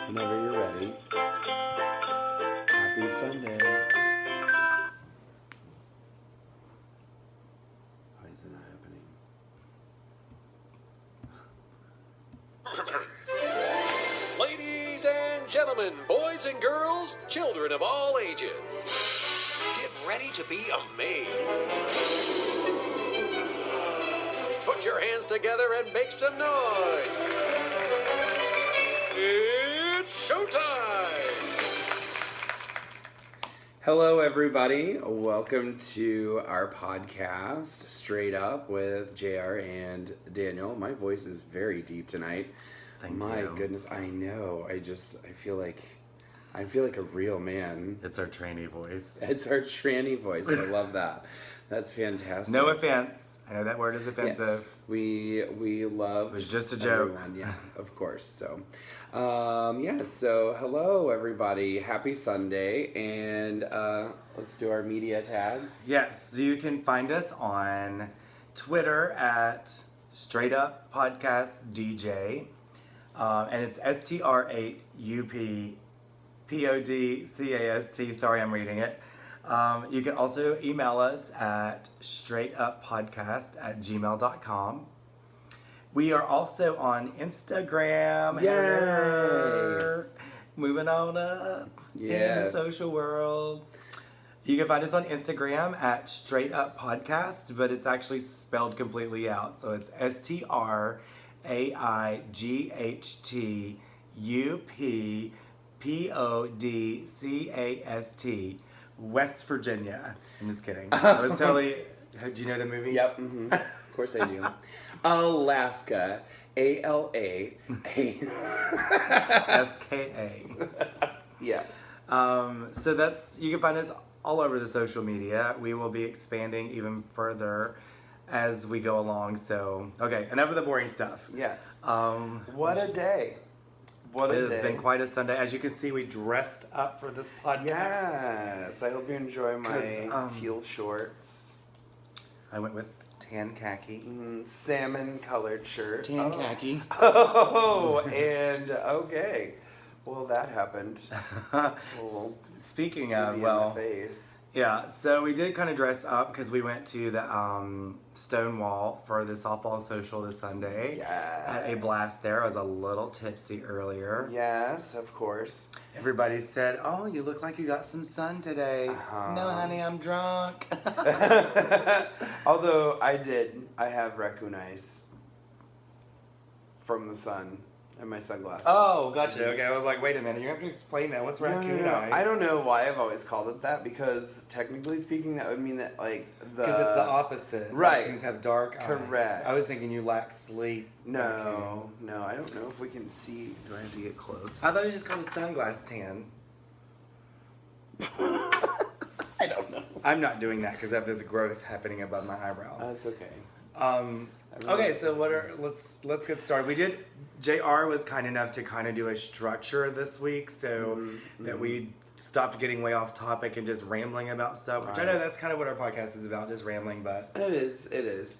Whenever you're ready. Happy Sunday. Why is it not happening? Ladies and gentlemen, boys and girls, children of all ages, get ready to be amazed. Put your hands together and make some noise. It's showtime! Hello, everybody. Welcome to our podcast, Straight Up with JR and Daniel. My voice is very deep tonight. My goodness, I know. I feel like a real man. It's our tranny voice. It's our tranny voice. I love that. That's fantastic. No offense. I know that word is offensive. Yes, we love. It was just a joke. Everyone. Yeah, of course. So, So hello everybody. Happy Sunday, and let's do our media tags. Yes, so you can find us on Twitter at Straight Up Podcast DJ, and it's Str8 UPPODCAST. Sorry, I'm reading it. You can also email us at straightuppodcast@gmail.com. We are also on Instagram. Yay! Moving on up in the social world. You can find us on Instagram at Straight Up Podcast, but it's actually spelled completely out. So it's STRAIGHTUPPODCAST. West Virginia. I'm just kidding. I was telling you. Do you know the movie? Yep. Mm-hmm. Of course I do. Alaska. ALA. SKA. Yes. So that's, you can find us all over the social media. We will be expanding even further as we go along. So, okay, enough of the boring stuff. Yes. What a day. What a day. It has been quite a Sunday. As you can see, we dressed up for this podcast. Yes. I hope you enjoy my teal shorts. I went with tan khaki. Salmon colored shirt. Tan khaki. Oh, and okay. Well, that happened. Speaking of, in the face. Yeah, so we did kind of dress up because we went to the Stonewall for the softball social this Sunday. Yes. Had a blast there. I was a little tipsy earlier. Yes, of course. Everybody said, "Oh, you look like you got some sun today." No, honey, I'm drunk. Although I have raccoon eyes from the sun. And my sunglasses. Oh, gotcha. Okay, I was like, wait a minute, you have to explain that. What's raccoon eyes? I don't know why I've always called it that, because technically speaking, that would mean that, like, because it's the opposite. Right. Raccoons have dark eyes. Correct. I was thinking you lack sleep. No, I don't know if we can see. Do I have to get close? I thought you just called it sunglass tan. I don't know. I'm not doing that because I have this growth happening above my eyebrow. That's okay. Okay, so let's get started. JR was kind enough to kind of do a structure this week so that we stopped getting way off topic and just rambling about stuff, which I know that's kind of what our podcast is about, just rambling, but It is.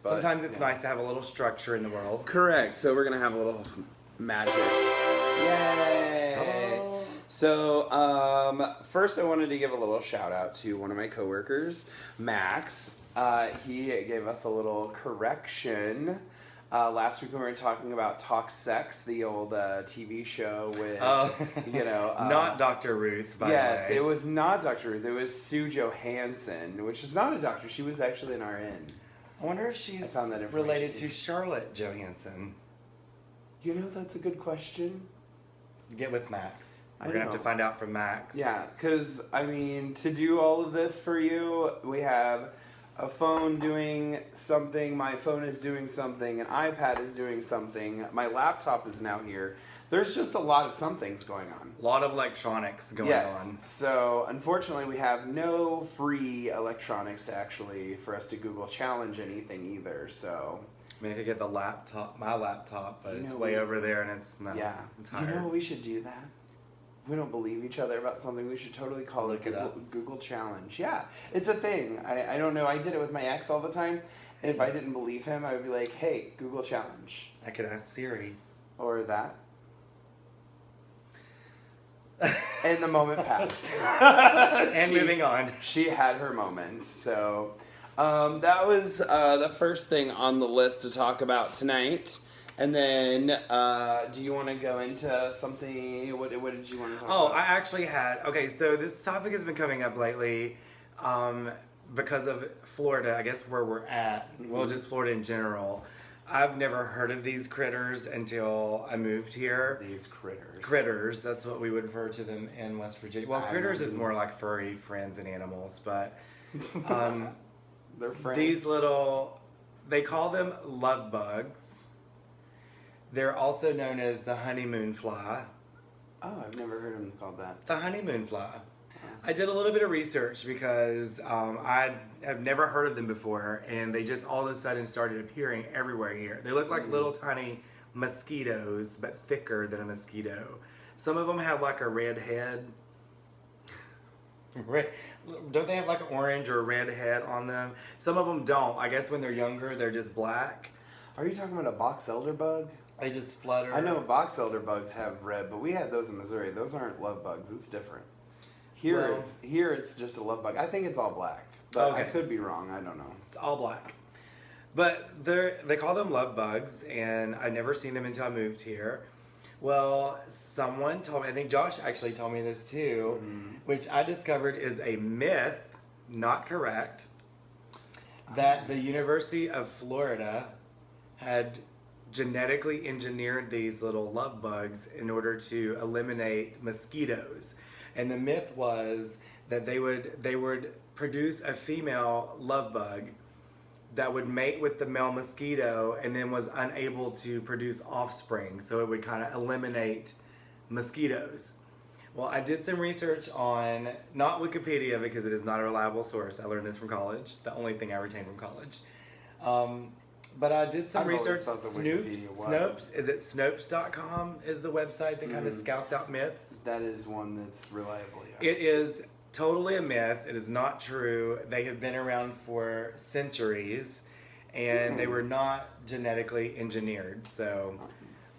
But sometimes it's nice to have a little structure in the world. Correct. So we're going to have a little magic. Yay! Ta-da! So, first I wanted to give a little shout out to one of my coworkers, Max. He gave us a little correction. Last week when we were talking about Talk Sex, the old TV show with, not Dr. Ruth, by the way. Yes, it was not Dr. Ruth. It was Sue Johansson, which is not a doctor. She was actually an RN. I wonder if she's found that related to Charlotte Johansson. You know, that's a good question. Get with Max. We're going to have to find out from Max. Yeah, because, I mean, to do all of this for you, we have a phone doing something, my phone is doing something, an iPad is doing something, my laptop is now here. There's just a lot of somethings going on. A lot of electronics going on. So unfortunately we have no free electronics for us to Google challenge anything either, so. I mean, I could get my laptop, but it's way over there and it's not. Yeah. It's You know what, we should do that? If we don't believe each other about something, we should totally call it Google Challenge. Yeah, it's a thing. I don't know. I did it with my ex all the time. And if I didn't believe him, I would be like, hey, Google Challenge. I could ask Siri. Or that. And the moment passed. And moving on. She had her moment. So that was the first thing on the list to talk about tonight. And then, do you want to go into something? What did you want to talk about? I actually had. Okay, so this topic has been coming up lately because of Florida, I guess where we're at. Mm-hmm. Well, just Florida in general. I've never heard of these critters until I moved here. These critters. Critters, that's what we would refer to them in West Virginia. Well, critters is more like furry friends and animals, but they're friends. These little, they call them love bugs. They're also known as the honeymoon fly. Oh, I've never heard them called that. The honeymoon fly. I did a little bit of research because I have never heard of them before, and they just all of a sudden started appearing everywhere here. They look like little tiny mosquitoes, but thicker than a mosquito. Some of them have like a red head. Don't they have like an orange or red head on them? Some of them don't. I guess when they're younger, they're just black. Are you talking about a box elder bug? They just flutter. I know box elder bugs have red, but we had those in Missouri. Those aren't love bugs. It's different. Here it's just a love bug. I think it's all black, but I could be wrong. I don't know. It's all black. But they call them love bugs, and I'd never seen them until I moved here. Well, someone told me, I think Josh actually told me this too, which I discovered is a myth, not correct, that the University of Florida had genetically engineered these little love bugs in order to eliminate mosquitoes. And the myth was that they would produce a female love bug that would mate with the male mosquito and then was unable to produce offspring, so it would kind of eliminate mosquitoes. Well, I did some research on, not Wikipedia because it is not a reliable source. I learned this from college, the only thing I retained from college. But I did some research. Snopes, is it Snopes.com is the website that kind of scouts out myths? That is one that's reliable, yeah. It is totally a myth. It is not true. They have been around for centuries, and they were not genetically engineered. So,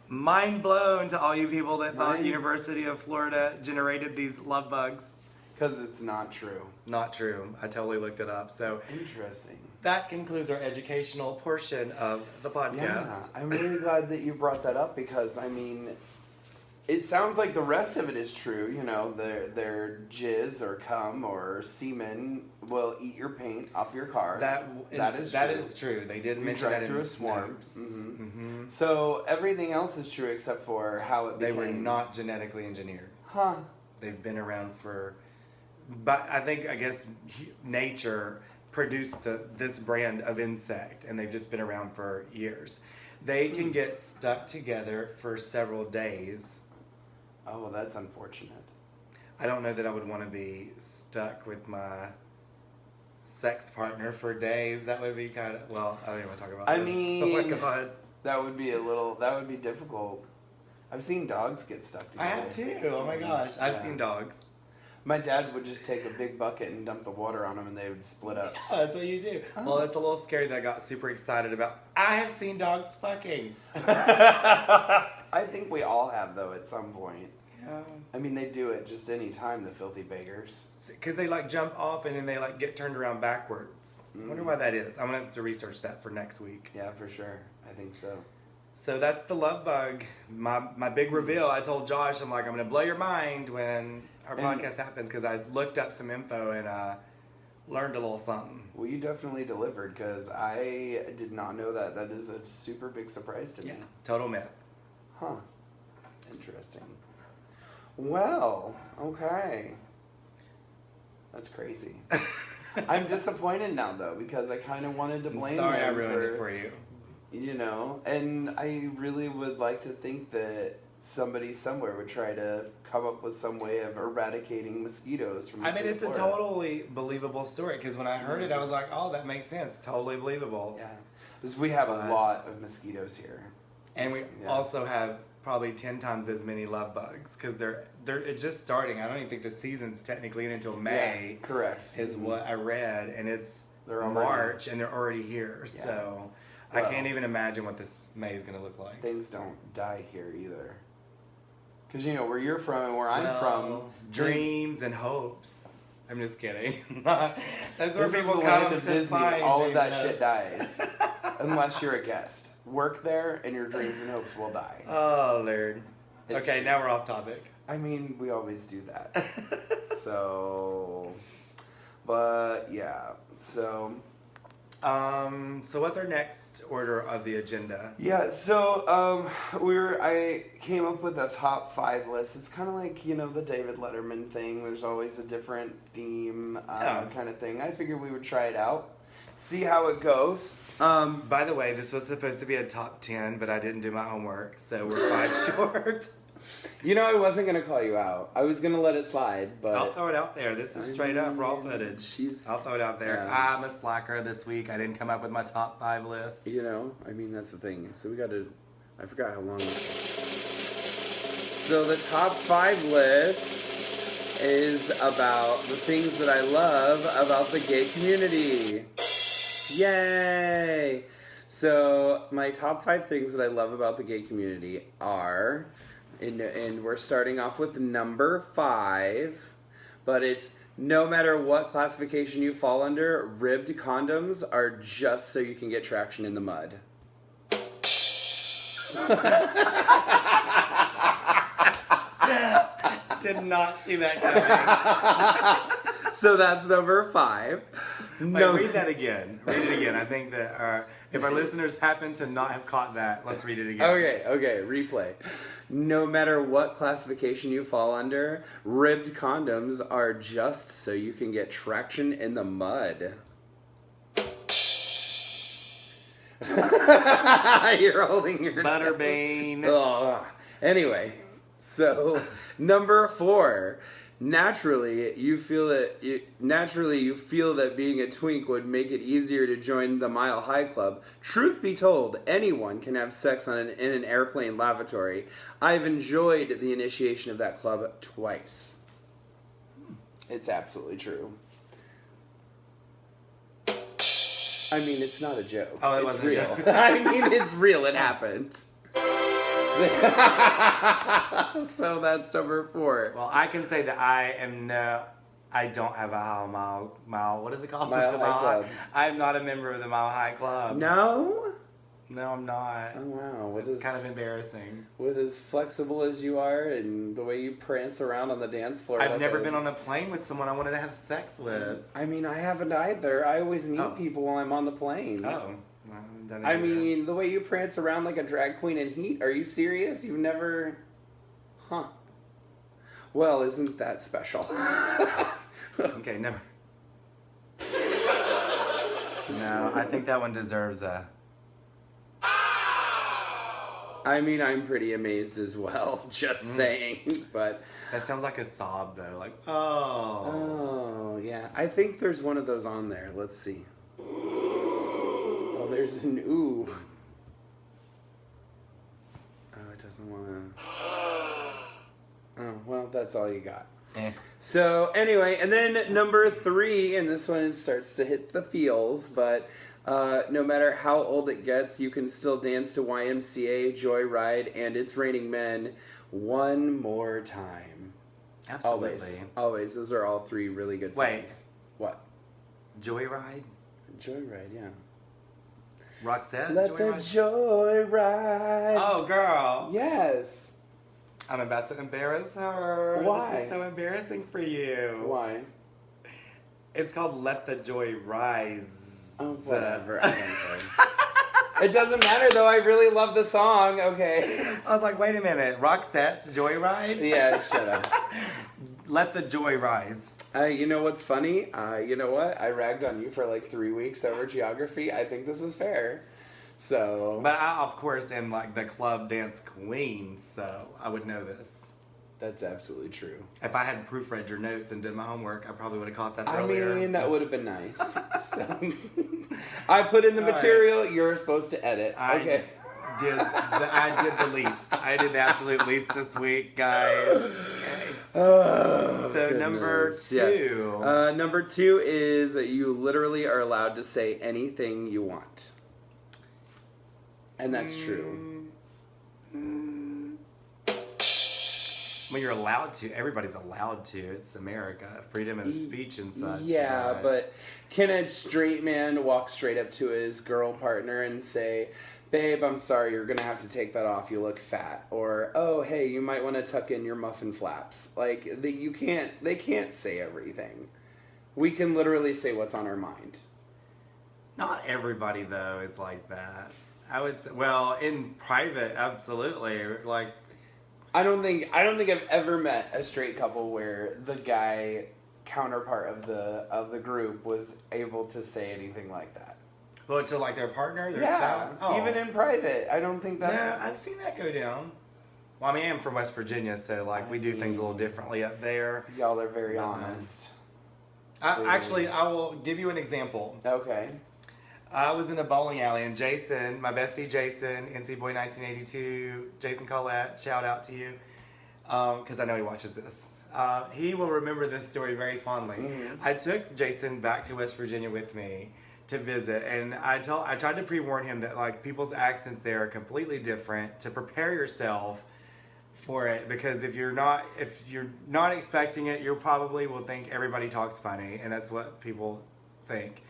mind blown to all you people that thought University of Florida generated these love bugs. Because it's not true. Not true. I totally looked it up. So interesting. That concludes our educational portion of the podcast. Yeah, I'm really glad that you brought that up because, I mean, it sounds like the rest of it is true. You know, their jizz or cum or semen will eat your paint off your car. That is true. They did mention that in swarm. So everything else is true except for how it became. They were not genetically engineered. Huh. They've been around for... But I guess nature produced this brand of insect, and they've just been around for years. They can get stuck together for several days. Oh, well, that's unfortunate. I don't know that I would want to be stuck with my sex partner for days. That would be kind of... Well, I don't even want to talk about this. I mean... Oh, my God. That would be difficult. I've seen dogs get stuck together. I have too. Oh, my gosh. I've seen dogs. My dad would just take a big bucket and dump the water on them, and they would split up. Yeah, that's what you do. Oh. Well, it's a little scary that I got super excited about. I have seen dogs fucking. I think we all have, though, at some point. Yeah. I mean, they do it just any time, the filthy beggars. Because they, jump off, and then they, get turned around backwards. I wonder why that is. I'm going to have to research that for next week. Yeah, for sure. I think so. So that's the love bug. My big reveal. I told Josh, I'm going to blow your mind when our podcast happens because I looked up some info and learned a little something. Well, you definitely delivered because I did not know that. That is a super big surprise to me. Yeah, total myth. Huh. Interesting. Well, okay. That's crazy. I'm disappointed now, though, because I kind of wanted to blame Sorry I ruined it for you. You know, and I really would like to think that somebody somewhere would try to come up with some way of eradicating mosquitoes from the state of Florida. It's a totally believable story because when I heard it, I was like, oh, that makes sense. Totally believable. Yeah. Because we have a lot of mosquitoes here. And we also have probably 10 times as many love bugs because they're it's just starting. I don't even think the season's technically in until May. Yeah, correct. Is what I read. And it's March and they're already here. Yeah. So... I can't even imagine what this May is going to look like. Things don't die here either. Because you know where you're from and where I'm from. Dreams and hopes. I'm just kidding. That's where This is people the come land of to Disney. find All of dreams that and shit hopes. dies. Unless you're a guest. Work there and your dreams and hopes will die. Oh, Lord. It's Okay, true. now we're off topic. I mean, we always do that. So, but yeah. So what's our next order of the agenda? yeah, so I came up with a top 5 list. It's kind of like, you know, the David Letterman thing. There's always a different theme kind of thing. I figured we would try it out, see how it goes. By the way, this was supposed to be a top 10, but I didn't do my homework, so we're 5 short. You know, I wasn't going to call you out. I was going to let it slide, but... I'll throw it out there. This is straight up raw footage. I'll throw it out there. Yeah. I'm a slacker this week. I didn't come up with my top 5 list. You know, I mean, that's the thing. So we got to... I forgot how long this was. So the top 5 list is about the things that I love about the gay community. Yay! So my top 5 things that I love about the gay community are... And we're starting off with number 5, but it's no matter what classification you fall under, ribbed condoms are just so you can get traction in the mud. Did not see that coming. So that's number 5. Wait, read that again. Read it again. I think that if our listeners happen to not have caught that, let's read it again. Okay, replay. No matter what classification you fall under, ribbed condoms are just so you can get traction in the mud. You're holding your Butterbane. Ugh. Anyway, so number 4. Naturally, you feel that being a twink would make it easier to join the Mile High Club. Truth be told, anyone can have sex in an airplane lavatory. I've enjoyed the initiation of that club twice. It's absolutely true. I mean, it's not a joke. Oh, it it's wasn't a real. joke. I mean, it's real. It happened. So that's number 4. Well, I can say that I don't have a mile. What is it called? Mile The High Club. I'm not a member of the Mile High Club. No? No, I'm not. Oh, wow. It's kind of embarrassing. With as flexible as you are and the way you prance around on the dance floor. I've never been on a plane with someone I wanted to have sex with. I mean, I haven't either. I always meet people while I'm on the plane. Oh. Well, I haven't done it I either. mean, the way you prance around like a drag queen in Heat, are you serious? You've never... Huh. Well, isn't that special? Okay, never. No, I think that one deserves a... I mean, I'm pretty amazed as well, just saying, but... That sounds like a sob, though. Like, oh. Oh, yeah. I think there's one of those on there. Let's see. Oh, there's an ooh. Oh, it doesn't want to... Oh, well, that's all you got. So, anyway, and then number 3, and this one starts to hit the feels, but no matter how old it gets, you can still dance to YMCA, Joyride, and It's Raining Men one more time. Absolutely. Always. Those are all 3 really good songs. Wait. What? Joyride? Joyride, yeah. Roxette? Let the joy ride. Oh, girl. Yes. I'm about to embarrass her. Why? This is so embarrassing for you. Why? It's called Let the Joy Rise. Oh, whatever. I don't care. It doesn't matter, though. I really love the song. Okay. I was like, wait a minute. Roxette's Joyride? Yeah, shut up. Let the Joy Rise. You know what's funny? You know what? I ragged on you for like 3 weeks over geography. I think this is fair. So... But I, of course, am like the club dance queen, so I would know this. That's absolutely true. If I had proofread your notes and did my homework, I probably would have caught that I earlier. mean, that would have been nice. So, I put in the material. Right. You're supposed to edit. Okay. I did the least. I did the absolute least this week, guys. Okay. Oh, so goodness. Number 2. Yes. Number 2 is that you literally are allowed to say anything you want. And that's true. Well, you're allowed to. Everybody's allowed to. It's America. Freedom of speech and such. Yeah, but can a straight man walk straight up to his girl partner and say, babe, I'm sorry, you're going to have to take that off. You look fat. Or, oh, hey, you might want to tuck in your muffin flaps. Like, they can't say everything. We can literally say what's on our mind. Not everybody, though, is like that. I would say, well, in private, absolutely. Like, I don't think I've ever met a straight couple where the guy counterpart of the group was able to say anything like that. Well, to like their partner, their yeah, spouse? Oh. Even in private. I don't think that's... Yeah, I've seen that go down. Well, I mean, I'm from West Virginia, so like we do things a little differently up there. Y'all are very honest. Actually, I will give you an example. Okay. I was in a bowling alley, and Jason, my bestie Jason, NC Boy 1982, Jason Collette, shout out to you, because I know he watches this. He will remember this story very fondly. Mm-hmm. I took Jason back to West Virginia with me to visit, and I tried to pre-warn him that like people's accents there are completely different, to prepare yourself for it, because if you're not expecting it, you probably will think everybody talks funny, and that's what people think.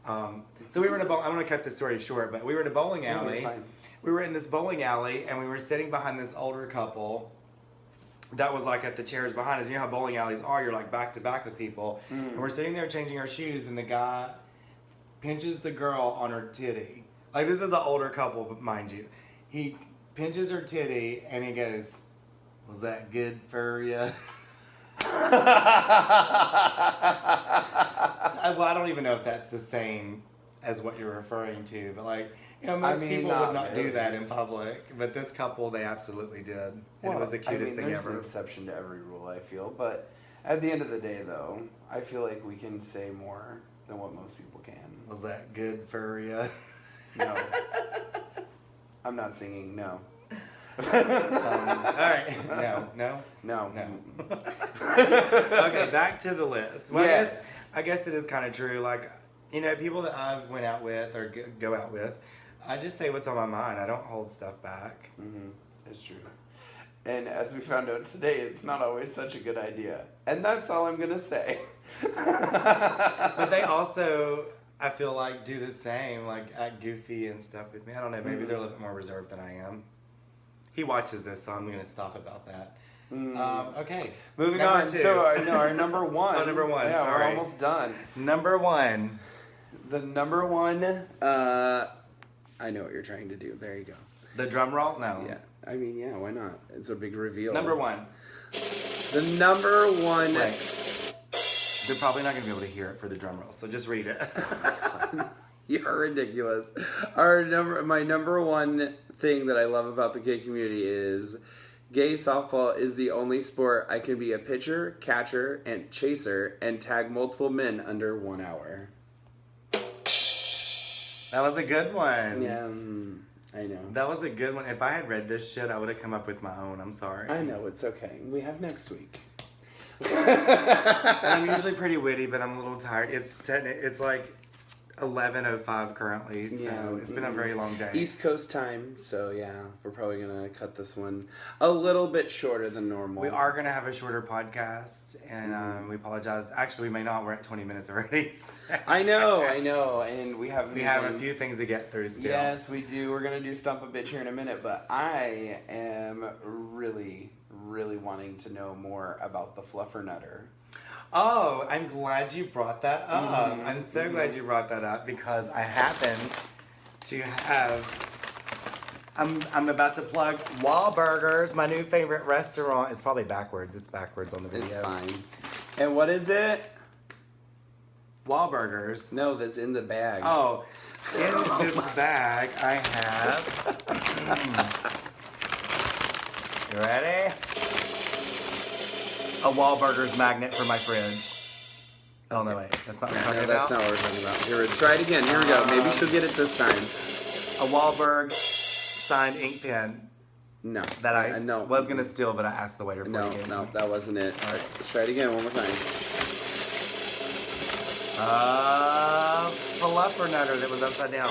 So we were in I'm going to cut this story short, but we were in a bowling alley. We were in this bowling alley, and we were sitting behind this older couple that was like at the chairs behind us. You know how bowling alleys are, you're like back to back with people. And we're sitting there changing our shoes, and the guy pinches the girl on her titty. Like, this is an older couple, but mind you. He pinches her titty, and he goes, "Was that good for you?" Well, I don't even know if that's the same as what you're referring to, but like, you know, most people would not do that in public, but this couple, they absolutely did, and it was the cutest thing there's ever. An exception to every rule, I feel, but at the end of the day, though, I feel like we can say more than what most people can. Was that good for you? No. I'm not singing, no. All right. No. Okay, back to the list. Well, yes. I guess it is kind of true. Like, you know, people that I've went out with or go out with, I just say what's on my mind. I don't hold stuff back. Mm-hmm. It's true. And as we found out today, it's not always such a good idea. And that's all I'm going to say. But they also, I feel like, do the same, like act goofy and stuff with me. I don't know, maybe they're a little bit more reserved than I am. He watches this, so I'm going to stop about that. Okay. Moving number on. 2. So, our number one. Oh, number 1. Yeah, sorry. we're almost done. Number 1. The number 1, I know what you're trying to do. There you go. The drum roll? No. Yeah. I mean, yeah, why not? It's a big reveal. Number 1. The number 1. Right. They're probably not going to be able to hear it for the drum roll, so just read it. You're ridiculous. My number 1 thing that I love about the gay community is gay softball is the only sport I can be a pitcher, catcher, and chaser and tag multiple men under 1 hour. That was a good one. Yeah, I know. That was a good one. If I had read this shit, I would have come up with my own. I'm sorry. I know, it's okay. We have next week. And I'm usually pretty witty, but I'm a little tired. It's like 11:05 currently, so it's been a very long day. East Coast time, so yeah, we're probably gonna cut this one a little bit shorter than normal. We are gonna have a shorter podcast, and we apologize. Actually, we may not. We're at 20 minutes already. So. I know, and we have a few things to get through still. Yes, we do. We're gonna do Stump-A-B here in a minute, but I am really wanting to know more about the Fluffanutta. Oh, I'm glad you brought that up. I'm so glad you brought that up, because I happen to have... I'm about to plug Wahlburgers, my new favorite restaurant. It's probably backwards. It's backwards on the video. It's fine. And what is it? Wahlburgers. No, that's in the bag. Oh, in this bag I have... You ready? A Wahlburgers magnet for my fridge. Oh, no, wait. That's not what we're talking about? That's not what we're talking about. Here, try it again. Here we go. Maybe she'll get it this time. A Wahlberg signed ink pen. No. That I was going to steal, but I asked the waiter for it. No, that wasn't it. All right, let's try it again one more time. Fluffanutta that was upside down.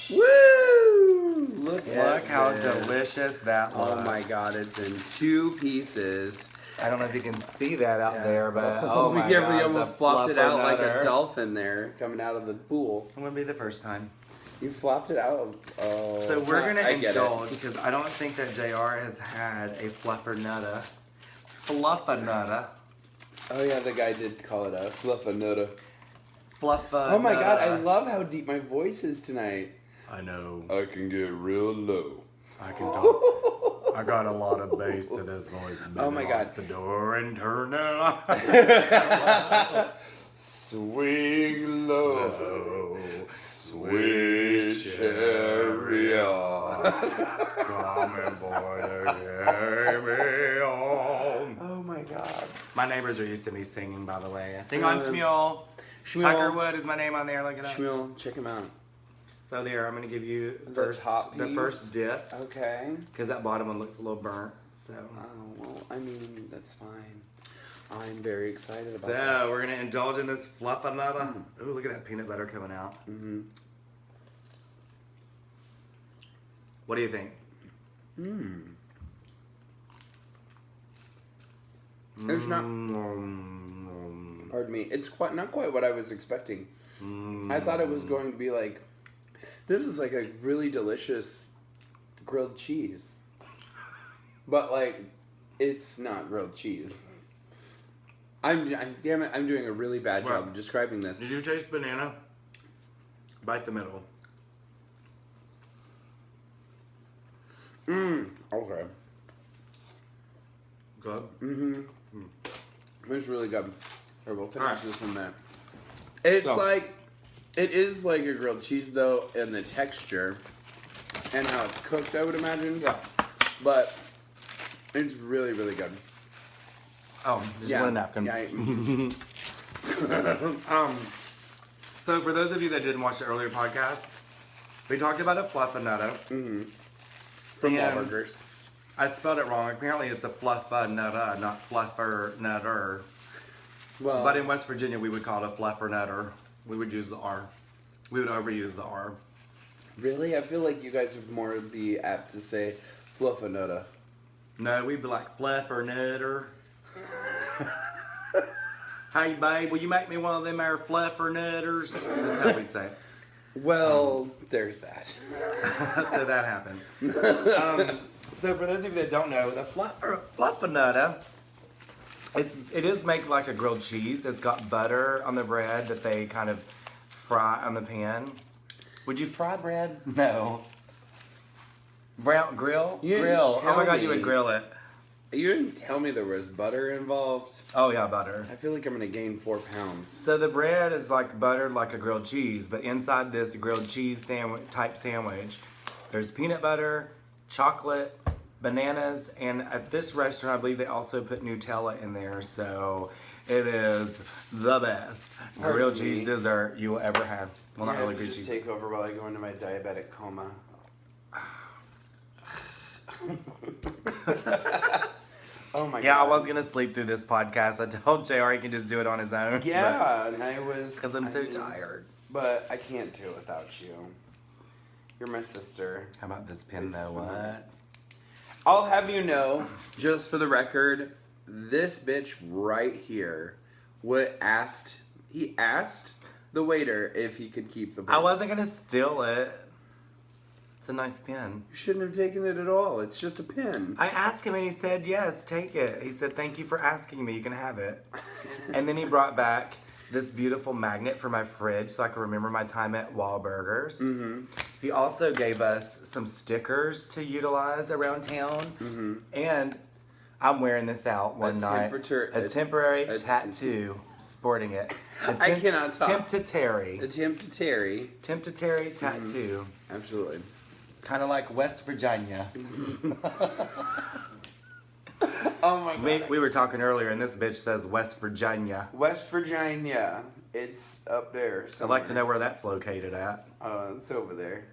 Woo! Look how this. delicious that looks. Oh my god, it's in 2 pieces. I don't know if you can see that out there, but oh my yeah, god. we almost flopped it out like a Fluffanutta. dolphin there coming out of the pool. It wouldn't be the first time. You flopped it out. Oh. So we're gonna I get indulge it. because I don't think that JR has had a Fluffanutta. Fluffanutta. Oh yeah, the guy did call it a fluffanutta. Fluffanutta. Oh my god, I love how deep my voice is tonight. I know. I can get real low. I can talk. I got a lot of bass to this voice. Oh my god. Lock the door and turn the light. Swing low. Sweet chariot. Coming boy to carry me on. Oh my god. My neighbors are used to me singing, by the way. I sing on Shmuel. Shmuel. Tucker Wood is my name on there. Look it up. Shmuel, check him out. So there, I'm gonna give you The top the piece? first dip Okay. because that bottom one looks a little burnt. So. Oh, well, I mean, that's fine. I'm very excited about So this. we're gonna indulge in this fluffanutta. Ooh, look at that peanut butter coming out. Mm-hmm. What do you think? There's not. Pardon me. It's not quite what I was expecting. I thought it was going to be like. This is like a really delicious grilled cheese, but like, it's not grilled cheese. Damn it! I'm doing a really bad job of describing this. Did you taste banana? Bite the middle. Okay. Good. It's really good. Here, we'll finish Alright. this one there. It's So- like, it is like a grilled cheese though, in the texture and how it's cooked, I would imagine. Yeah. But it's really, really good. Oh, just want a napkin. Yeah, So for those of you that didn't watch the earlier podcast, we talked about a fluffanutta. from And- Wahlburgers. I spelled it wrong. Apparently it's a fluffanutta, not fluffernutter. Well, But in West Virginia, we would call it a fluffernutter. We would use the R. We would overuse the R. really, I feel like you guys would more be apt to say Fluffanutta. No, we'd be like fluffernutter. Hey, babe, will you make me one of them there fluffernutters? That's how we'd say it. Well, there's that. So that happened. So for those of you that don't know, the fluffanutta, it is made like a grilled cheese. It's got butter on the bread that they kind of fry on the pan. Would you fry bread? No. Grill? You didn't Grill. Oh my tell god, you would me. grill it. You didn't tell me there was butter involved. Oh yeah, butter. I feel like I'm gonna gain 4 pounds. So the bread is like buttered like a grilled cheese, but inside this grilled cheese type sandwich, there's peanut butter, chocolate, bananas, and at this restaurant, I believe they also put Nutella in there. So it is the best grilled cheese dessert you will ever have. Well, not really grilled just cheese. take over while I go into my diabetic coma. Oh my god. Yeah, I was gonna sleep through this podcast. I told JR he can just do it on his own. Yeah, and I was. Because I'm so I mean, tired. But I can't do it without you. You're my sister. How about this pin It's though? smart. What? I'll have you know, just for the record, this bitch right here he asked the waiter if he could keep the pin. I wasn't gonna steal it. It's a nice pin. You shouldn't have taken it at all. It's just a pin. I asked him and he said, yes, take it. He said, thank you for asking me. You can have it. And then he brought back this beautiful magnet for my fridge so I can remember my time at Wahlburgers. Mm-hmm. He also gave us some stickers to utilize around town. Mm-hmm. And I'm wearing this out one night. A temporary tattoo, sporting it. I cannot talk. Temptatory. The Temptatory. Temptatory tattoo. Absolutely. Kind of like West Virginia. Oh my god. We were talking earlier, and this bitch says West Virginia. West Virginia. It's up there I'd somewhere. like to know where that's located at. It's over there.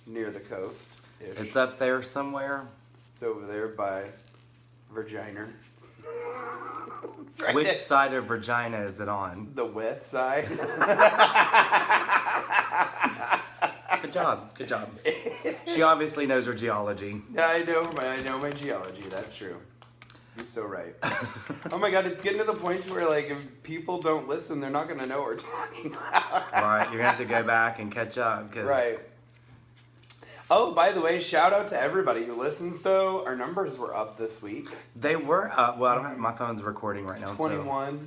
Near the coast. It's up there somewhere. It's over there by Virginia. It's right Which there. side of Virginia is it on? The west side. Good job. Good job. She obviously knows her geology. Yeah, I know my geology. That's true. You're so right. Oh my God, it's getting to the point where like if people don't listen, they're not gonna know what we're talking about. Right, you're gonna have to go back and catch up. Right. Oh, by the way, shout out to everybody who listens. Though our numbers were up this week. They were up. Well, I don't have my phone's recording right now. 21. So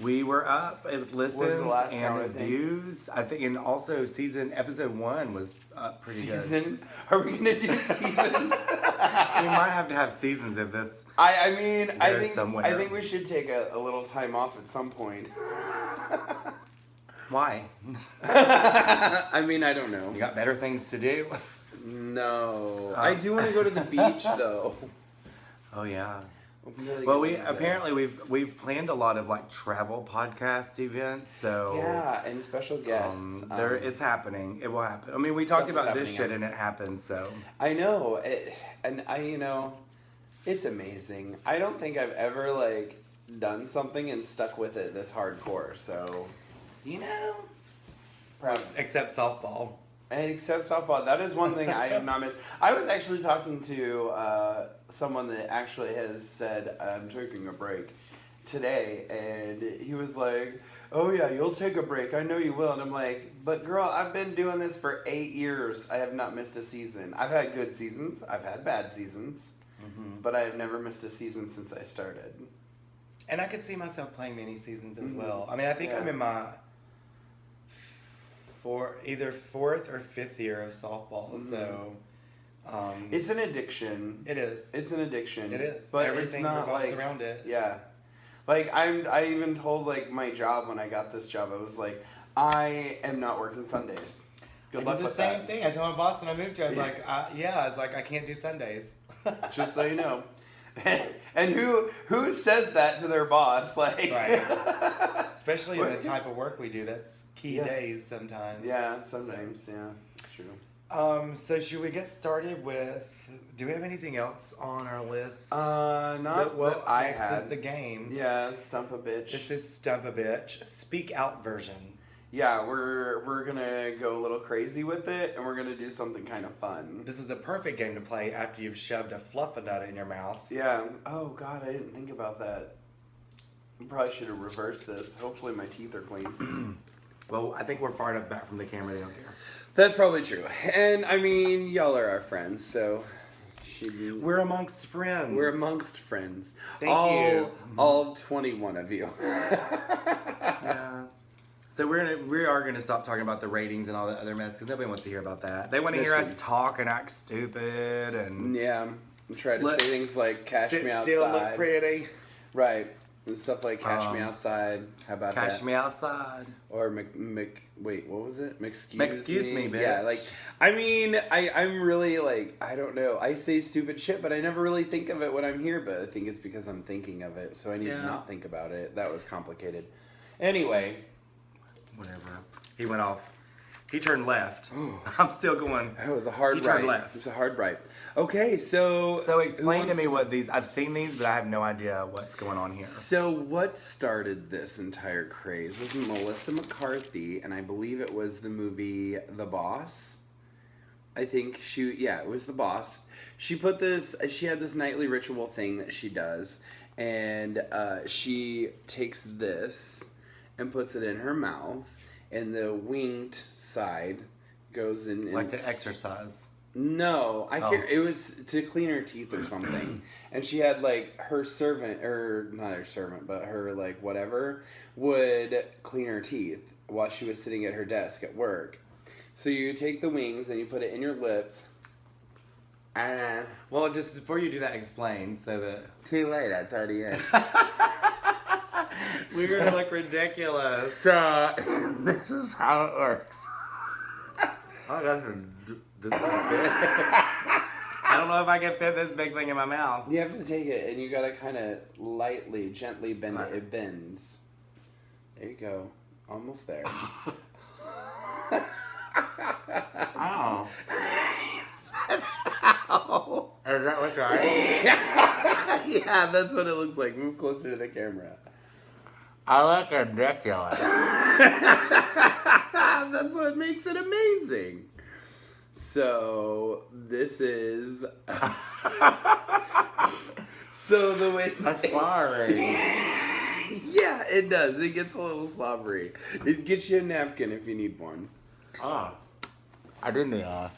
we were up. It listens the last and count, I think? views. I think, and also episode 1 was up pretty good. Are we gonna do seasons? We might have to have seasons if this. I think somewhere. I think we should take a little time off at some point. Why? I mean, I don't know. You got better things to do. No, I do want to go to the beach though. Oh yeah. Really Well, we've planned a lot of like travel podcast events, so yeah, and special guests. It's happening. It will happen. I mean, we talked about this shit and it happened. So I know, it's amazing. I don't think I've ever like done something and stuck with it this hardcore. So, proud. Except softball. And except softball, that is one thing I have not missed. I was actually talking to someone that actually has said, I'm taking a break today, and he was like, oh yeah, you'll take a break, I know you will. And I'm like, but girl, I've been doing this for 8 years. I have not missed a season. I've had good seasons, I've had bad seasons, but I have never missed a season since I started. And I could see myself playing many seasons as well. I mean, I think I'm in my either 4th or 5th year of softball, so it's an addiction. It is. It's an addiction. It is. But everything it's not revolves like around it. Yeah. Like I even told like my job when I got this job, I was like, I am not working Sundays. Good luck with that. I did the same thing. I told my boss when I moved here, I was like, I can't do Sundays. Just so you know. And who says that to their boss? Like, right. Especially in the type of work we do, that's key days sometimes. Yeah, sometimes. Yeah, it's true. So should we get started with? Do we have anything else on our list? Not what I had. This is the game. Yeah, Stump-A-Bitch. This is Stump-A-Bitch. Speak out version. Yeah, we're gonna go a little crazy with it, and we're gonna do something kind of fun. This is a perfect game to play after you've shoved a Fluffanutta in your mouth. Yeah. Oh God, I didn't think about that. I probably should have reversed this. Hopefully my teeth are clean. Well, I think we're far enough back from the camera, they don't care. That's probably true. And I mean, y'all are our friends, so we're amongst friends. We're amongst friends. Thank you. All 21 of you. Yeah. So we are gonna stop talking about the ratings and all that other mess because nobody wants to hear about that. They want to hear us talk and act stupid and and try to say things like "cash me outside." Still look pretty, right? And stuff like "cash me outside." How about that? Cash me outside. Or wait, what was it? Excuse me, bitch. Yeah, like I mean, I'm really like I don't know. I say stupid shit, but I never really think of it when I'm here. But I think it's because I'm thinking of it, so I need to not think about it. That was complicated. Anyway. Whatever. He went off. He turned left. I'm still going. That was a hard right. He turned left. It's a hard right. Okay, so explain to me what these. I've seen these, but I have no idea what's going on here. So what started this entire craze was Melissa McCarthy, and I believe it was the movie The Boss. I think it was The Boss. She put this. She had this nightly ritual thing that she does, and she takes this and puts it in her mouth, and the winged side goes in. Like to exercise. No, I can't. It was to clean her teeth or something. And she had like her servant, or not her servant, but her like whatever, would clean her teeth while she was sitting at her desk at work. So you take the wings and you put it in your lips. And well, just before you do that, explain so that. Too late. That's already in. We're gonna look ridiculous. So this is how it works. I don't know if I can fit this big thing in my mouth. You have to take it, and you gotta kind of lightly, gently bend it. It bends. There you go. Almost there. Ow. Ow. Does that look right? Yeah, that's what it looks like. Move closer to the camera. I look ridiculous. That's what makes it amazing. So this is. So the way. Sorry. Yeah, it does. It gets a little slobbery. It gets you a napkin if you need one. Ah, I didn't know.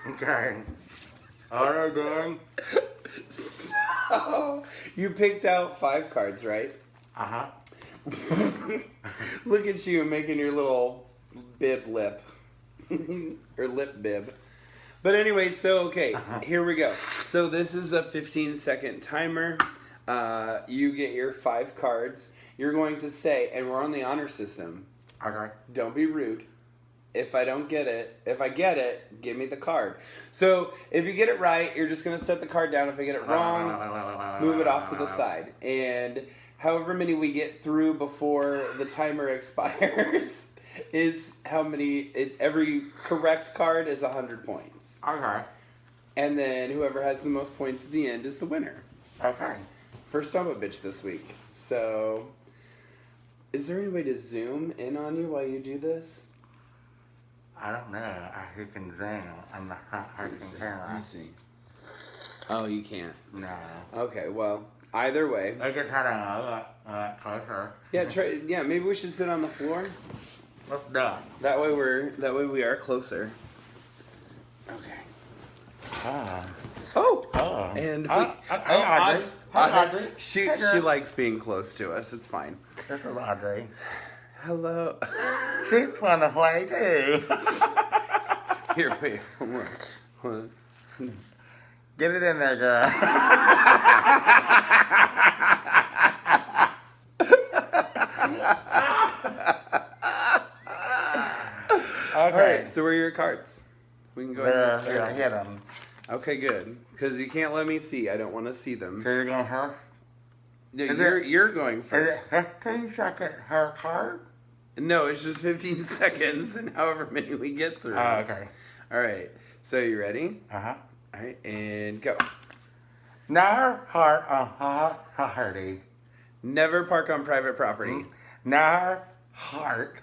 Okay. All right, Dan. So you picked out 5 cards, right? Uh-huh. Look at you making your little bib lip. Or lip bib. But anyway, so okay, here we go. So this is a 15-second timer. You get your 5 cards. You're going to say, and we're on the honor system. Okay. Don't be rude. If I get it, give me the card. So if you get it right, you're just going to set the card down. If I get it wrong, move it off to the side. And however many we get through before the timer expires is how many. Every correct card is 100 points. Okay. And then whoever has the most points at the end is the winner. Okay. For Stump-A-Bitch this week. So, is there any way to zoom in on you while you do this? I don't know. I can zoom. I'm not hacking camera. Let me see. Oh, you can't. No. Okay, well, either way. I can try to closer. Yeah, try. Yeah, maybe we should sit on the floor. Let's do it. That way we are closer. Okay. Oh. And Audrey. Hi, Audrey. She likes being close to us. It's fine. This is Audrey. Hello. She's fun to play too. Here, wait. Hold on. Get it in there, girl. Okay. All right, so where are your cards? We can go ahead There, and hit them. Okay, good. Because you can't let me see. I don't want to see them. So you're going her? You're going Is first. it 15-second her card? No, it's just 15 seconds and however many we get through. Oh, okay. All right. So you ready? Uh-huh. All right, and go. Never park on property. Never park on private property. Never heart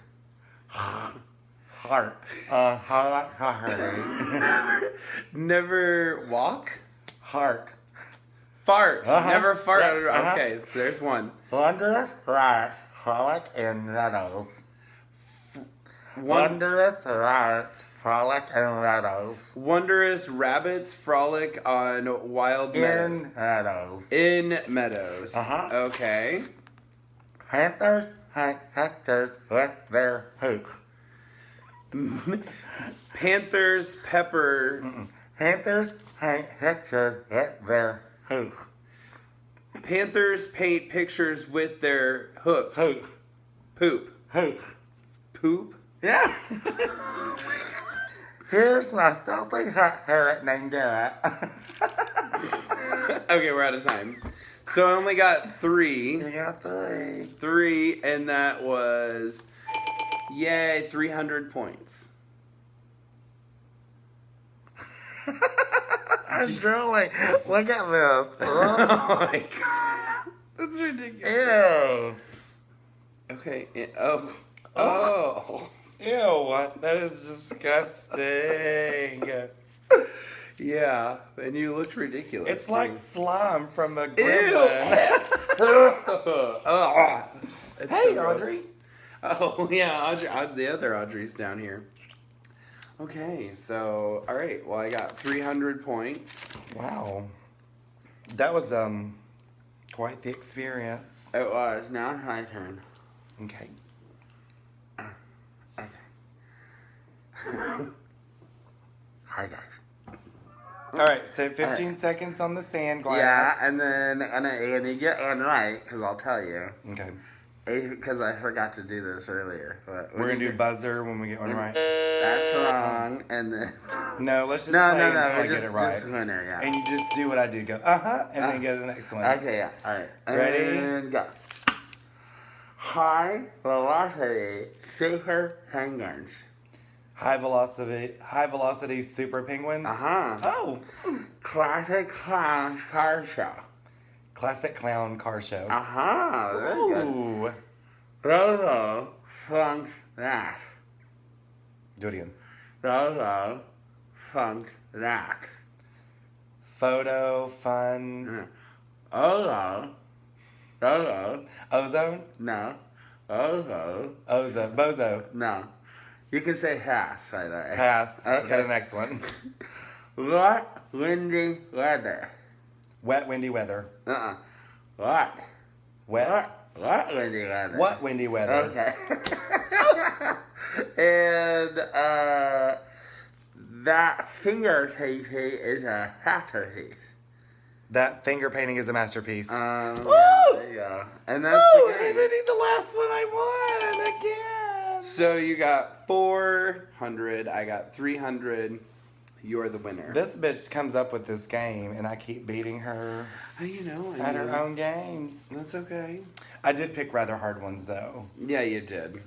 on property. Never walk. Heart. Fart. Uh-huh. Never fart. Yeah, uh-huh. Okay, so there's one. Wondrous rats, frolic in meadows. Wondrous rats, frolic in meadows. Wondrous rabbits frolic on wild meadows. In meadows. In meadows. Uh-huh. Okay. Panthers hunt hectares with their hooks. Panthers pepper. Panthers paint pictures with their hooks. Panthers paint pictures with their hoofs. Hooks. Poop. Hooks. Poop? Yeah. Here's my stealthy hut parrot named Garrett. Okay, we're out of time. So I only got 3. You got 3. 3, and that was, yay, 300 points. I'm drooling. Look at this. Oh my god. That's ridiculous. Ew. Okay, oh. Ew, that is disgusting. Yeah, and you looked ridiculous. It's like slime from a Ew. gremlin. It's Hey, so gross. Audrey. Oh, yeah, Audrey, the other Audrey's down here. Okay, so, all right, well, I got 300 points. Wow. That was, quite the experience. It was. Now it's my turn. Okay. Hi, guys. All right, so 15 seconds on the sand glass. Yeah, and then and you get one right, because I'll tell you. Okay. Because I forgot to do this earlier. But We're going to do buzzer when we get one right. That's wrong, and then... No, let's just play until I get just, it right. just winner, yeah. And you just do what I do. Go, and then go to the next one. Okay, yeah, all right. Ready? And go. High velocity super penguins. High velocity super penguins. Uh-huh. Oh. Classic clown car show. Classic clown car show. Uh-huh, very good. Ooh. Robo funk that. Do it again. Photo, funk that. Photo, fun. Ozone. Ozone? No. Ozone. Ozo. Bozo. No. You can say has, by the way. Pass. Okay. Okay, the next one. What windy weather? Wet, windy weather. What? Wet? What windy weather? What windy weather? Okay. And, that finger painting is a masterpiece. That finger painting is a masterpiece. Yeah, Woo! there you go. And that's Oh, the I game. need the last one. I won again. So you got 400, I got 300. You're the winner. This bitch comes up with this game, and I keep beating her You know, at her own games. That's okay. I did pick rather hard ones, though. Yeah, you did.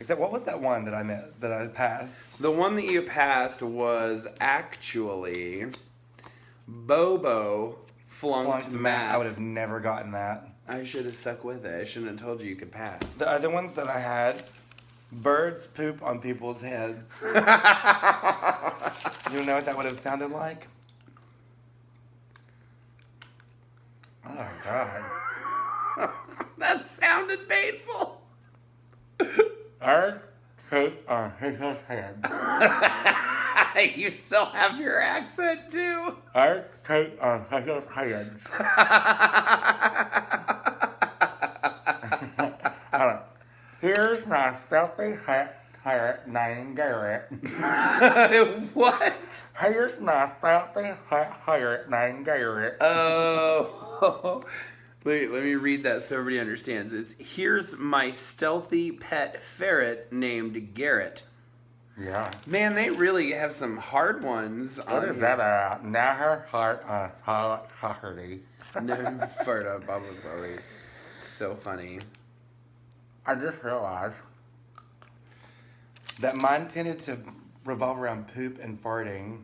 Except, what was that one that I passed? The one that you passed was actually Bobo flunked math. I would have never gotten that. I should have stuck with it. I shouldn't have told you could pass. The other ones that I had, birds poop on people's heads. You know what that would have sounded like? Oh, God. That sounded painful. Birds poop on people's heads. You still have your accent too. Birds poop on people's heads. Here's my stealthy pirate named Garrett. What? Here's my stealthy pirate named Garrett. Oh. Let me read that so everybody understands. It's, here's my stealthy pet ferret named Garrett. Yeah. Man, they really have some hard ones. What is that? Naher heart hardy. No, fart on Bubba Chloe. So funny. I just realized that mine tended to revolve around poop and farting.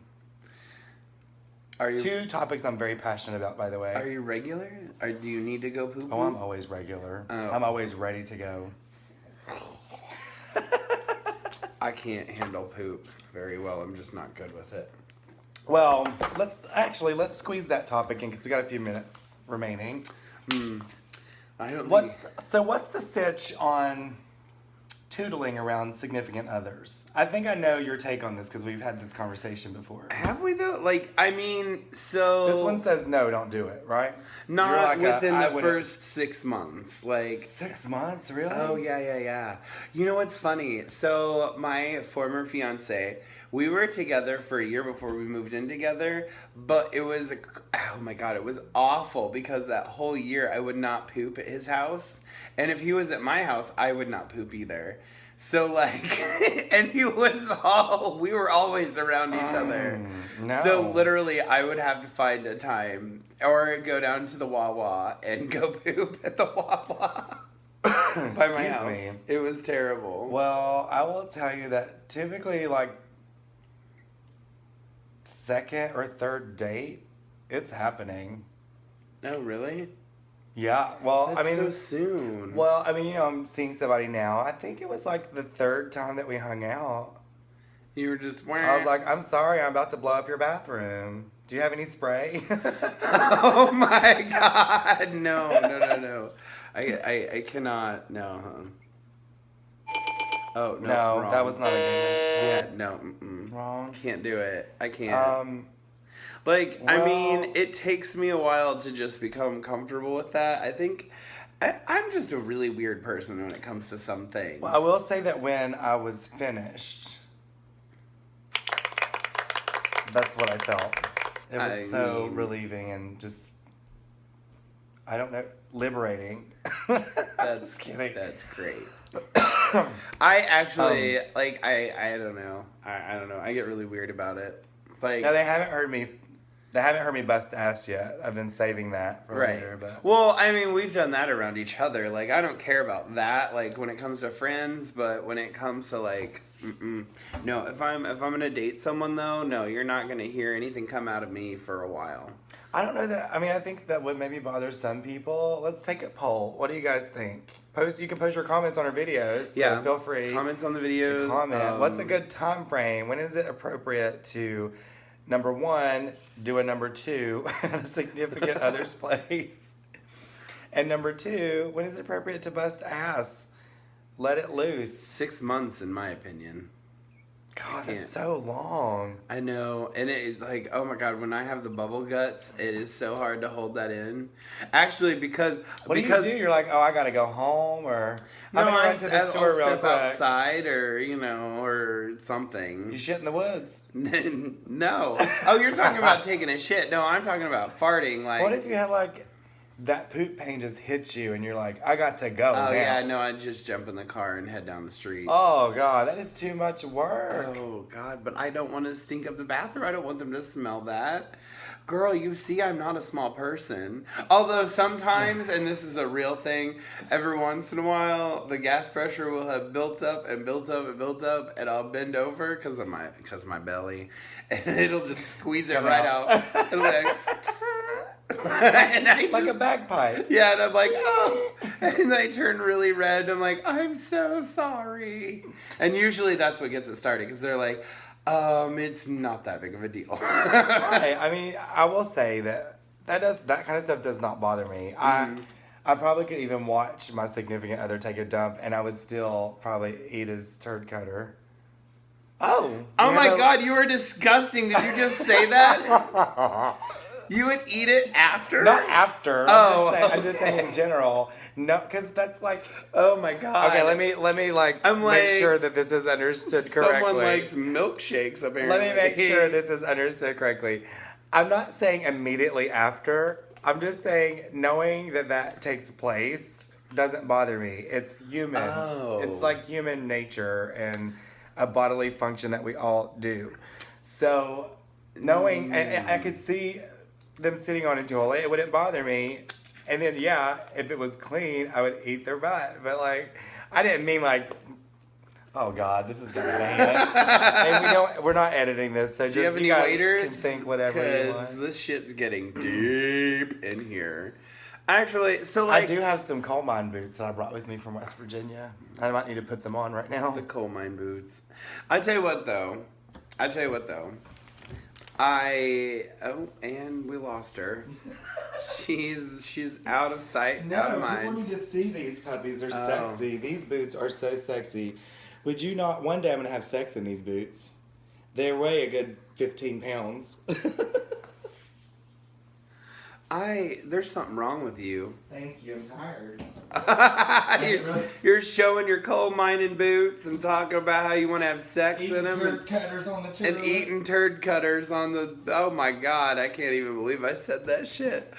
Are you? Two topics I'm very passionate about, by the way. Are you regular? Or do you need to go poop? Oh, I'm always regular. Oh. I'm always ready to go. I can't handle poop very well. I'm just not good with it. Well, let's squeeze that topic in because we got a few minutes remaining. I don't. What's the sitch on tootling around significant others? I think I know your take on this because we've had this conversation before. Have we though? Like, I mean, so This one says no, don't do it, right? not You're like within I the wouldn't- first 6 months. Like, 6 months, really? oh yeah. You know what's funny? So my former fiance, we were together for a year before we moved in together, but it was oh my god, it was awful because that whole year I would not poop at his house, and if he was at my house, I would not poop either. So like, and we were always around each other. No. So literally, I would have to find a time or go down to the Wawa and go poop at the Wawa by my house. Me. It was terrible. Well, I will tell you that typically, like, second or third date, it's happening. Oh, really? Yeah. Well, That's I mean, so soon. Well, I mean, I'm seeing somebody now. I think it was like the third time that we hung out. You were just. I was like, I'm sorry, I'm about to blow up your bathroom. Do you have any spray? oh my god! No. I cannot. No. Oh no. No, wrong. that was not a Yeah. No. Wrong. Can't do it. I can't. I well- mean, it takes me a while to just become comfortable with that. I think I'm just a really weird person when it comes to some things. Well, I will say that when I was finished, that's what I felt. It was relieving and just, I don't know, liberating. That's kidding. That's great. I actually I don't know. I don't know. I get really weird about it. Like, No, they haven't heard me bust ass yet. I've been saving that for right. later. But Well, I mean, we've done that around each other. Like, I don't care about that. Like, when it comes to friends, but when it comes to like, no. If I'm gonna date someone though, no, you're not gonna hear anything come out of me for a while. I don't know that. I mean, I think that would maybe bother some people. Let's take a poll. What do you guys think? You can post your comments on our videos. Yeah. So feel free. Comments on the videos. To comment. What's a good time frame? When is it appropriate to, number one, do a number two at a significant other's place? And number two, when is it appropriate to bust ass? Let it loose. 6 months, in my opinion. God, that's so long. I know. And oh my God, when I have the bubble guts, it is so hard to hold that in. Actually, because... What do you do? You're like, oh, I got to go home, or... No, I'll step outside, or, or something. You shit in the woods. No. Oh, you're talking about taking a shit. No, I'm talking about farting. What if you have, that poop pain just hits you and you're like, I got to go now. Yeah, no, I just jump in the car and head down the street. Oh, God, that is too much work. Oh, God, but I don't want to stink up the bathroom. I don't want them to smell that. Girl, you see, I'm not a small person. Although sometimes, and this is a real thing, every once in a while, the gas pressure will have built up and built up and built up, and I'll bend over because of my belly, and it'll just squeeze it right out. It'll be like... and like a bagpipe. Yeah, and I'm like, oh. And I turn really red. I'm like, I'm so sorry. And usually that's what gets it started, because they're like, it's not that big of a deal. Right. I mean, I will say that kind of stuff does not bother me. I probably could even watch my significant other take a dump, and I would still probably eat his turd cutter. Oh my God, you are disgusting. Did you just say that? You would eat it after? Not after. Oh, I'm just saying in general. No, because that's like. Oh my God. Okay, let me make sure that this is understood correctly. Someone likes milkshakes, apparently. Let me make sure this is understood correctly. I'm not saying immediately after. I'm just saying knowing that takes place doesn't bother me. It's human. Oh. It's like human nature and a bodily function that we all do. So knowing, and I could see them sitting on a toilet, it wouldn't bother me. And then, if it was clean, I would eat their butt. But, I didn't mean, oh, God, this is going to be And we're not editing this, so do you have any guys waiters? Can think whatever you want. Because this shit's getting deep in here. Actually, I do have some coal mine boots that I brought with me from West Virginia. I might need to put them on right now. The coal mine boots. I tell you what, though. And we lost her. She's out of sight, out of mind. No, people need to see these puppies. They're sexy. These boots are so sexy. Would you not? One day I'm going to have sex in these boots. They weigh a good 15 pounds. There's something wrong with you. Thank you. I'm tired. You're showing your coal mining boots and talking about how you want to have sex in them. Turd cutters on the toilet. And eating turd cutters on the... Oh my God, I can't even believe I said that shit.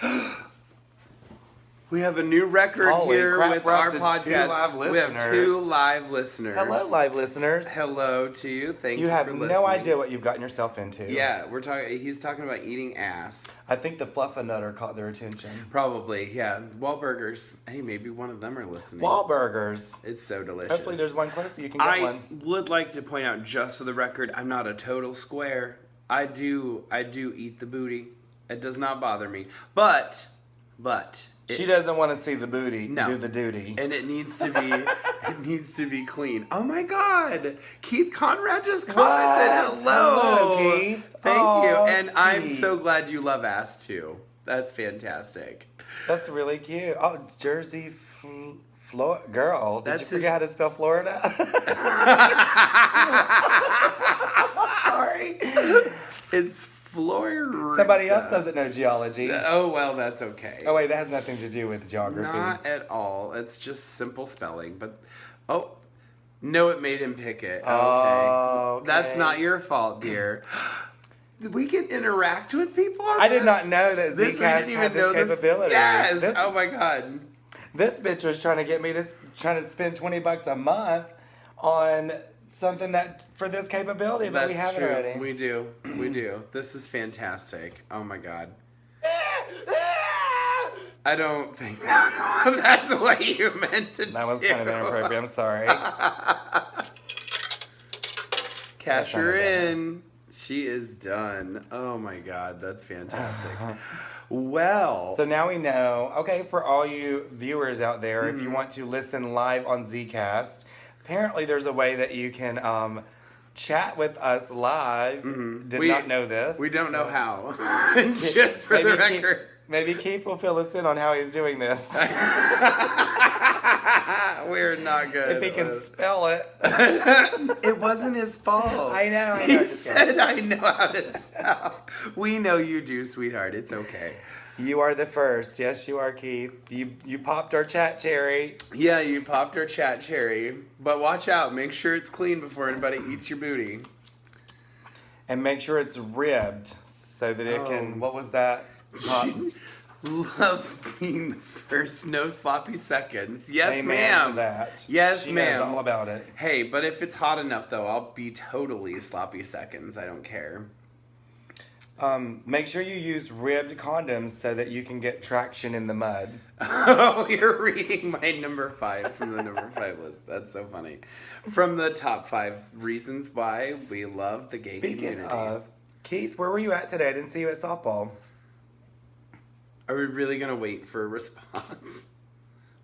We have a new record here with our podcast. We have 2 live listeners. Hello, live listeners. Hello to you. Thank you for listening. You have no idea what you've gotten yourself into. Yeah, he's talking about eating ass. I think the Fluffanutta caught their attention. Probably, yeah. Wahlburgers. Hey, maybe one of them are listening. Wahlburgers. It's so delicious. Hopefully there's one close so you can get one. I would like to point out, just for the record, I'm not a total square. I do eat the booty. It does not bother me. But she doesn't want to see the booty no. do the duty. And it needs to be clean. Oh my God. Keith Conrad just commented. Hello, Keith. Thank you. And Keith. I'm so glad you love ass too. That's fantastic. That's really cute. Oh, Jersey girl. Did you forget how to spell Florida? Sorry. It's Florida. Somebody else doesn't know geology. Oh, well, that's okay. Oh, wait, that has nothing to do with geography. Not at all. It's just simple spelling. But, no, it made him pick it. Okay. That's not your fault, dear. We can interact with people on I did not know that Zcast had this capability. Yes. Oh, my God. This bitch was trying to get me to spend $20 a month on something that for this capability, but we have it already. We do. This is fantastic. Oh my God. I don't think that's what you meant to do. That was kind of inappropriate. I'm sorry. Cash her in. She is done. Oh my God, that's fantastic. Well. So now we know, okay, for all you viewers out there, if you want to listen live on Zcast, apparently there's a way that you can chat with us live. Did not know this. We don't know how. Just for the record. Maybe Keith will fill us in on how he's doing this. We're not good. If he can spell it. It wasn't his fault. I know. He said, I know how to spell. We know you do, sweetheart. It's okay. You are the first. Yes, you are, Keith. You popped our chat cherry. Yeah, you popped our chat cherry. But watch out. Make sure it's clean before anybody eats your booty. And make sure it's ribbed so that it can, what was that? Love being the first, no sloppy seconds. Yes, Amen ma'am. to that. Yes, she ma'am. knows all about it. Hey, but if it's hot enough, though, I'll be totally sloppy seconds. I don't care. Make sure you use ribbed condoms so that you can get traction in the mud. Oh, you're reading my number 5 from the number 5 list. That's so funny. From the top 5 reasons why we love the gay community. Speaking of, Keith, where were you at today? I didn't see you at softball. Are we really going to wait for a response?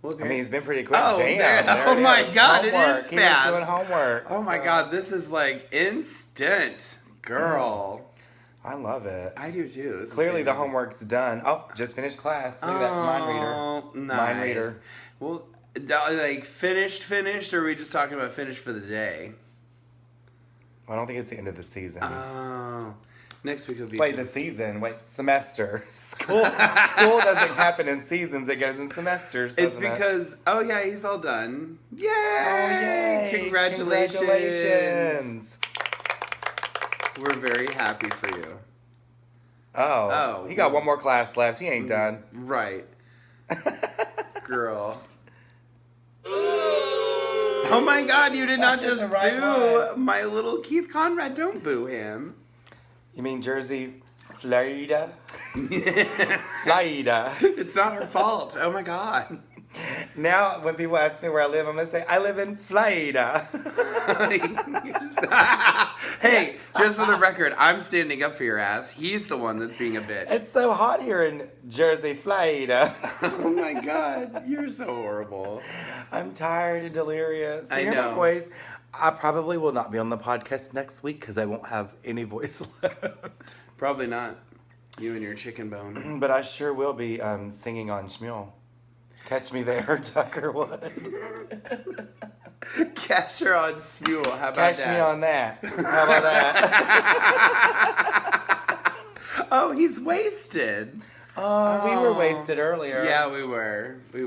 Okay. I mean, he's been pretty quick. Oh, damn. oh my God, homework. it is He fast. was doing homework. Oh my God, this is like instant. Girl. I love it. I do too. This Clearly the homework's done. Oh, just finished class. Look at that mind reader. Nice. Mind reader. Well, like finished, or are we just talking about finished for the day? I don't think it's the end of the season. Oh. Next week will be... Wait, the season. Wait, semester. School doesn't happen in seasons. It goes in semesters, doesn't It's because... Oh, yeah, he's all done. Yay! Oh, yay! Congratulations! We're very happy for you. Oh. He got one more class left. He ain't done. Right. Girl. Oh, my God, you did not just boo my little Keith Conrad. Don't boo him. You mean Jersey, Florida? Florida. It's not her fault. Oh my God. Now, when people ask me where I live, I'm going to say, I live in Florida. Hey, just for the record, I'm standing up for your ass. He's the one that's being a bitch. It's so hot here in Jersey, Florida. Oh my God. You're so horrible. I'm tired and delirious. I know. My voice. I probably will not be on the podcast next week because I won't have any voice left. Probably not. You and your chicken bone. But I sure will be singing on Shmuel. Catch me there, Tuckerwood. Catch her on Smule. How about Catch that? me on that. How about that? Oh, he's wasted. Oh, we were wasted earlier. Yeah, we were. We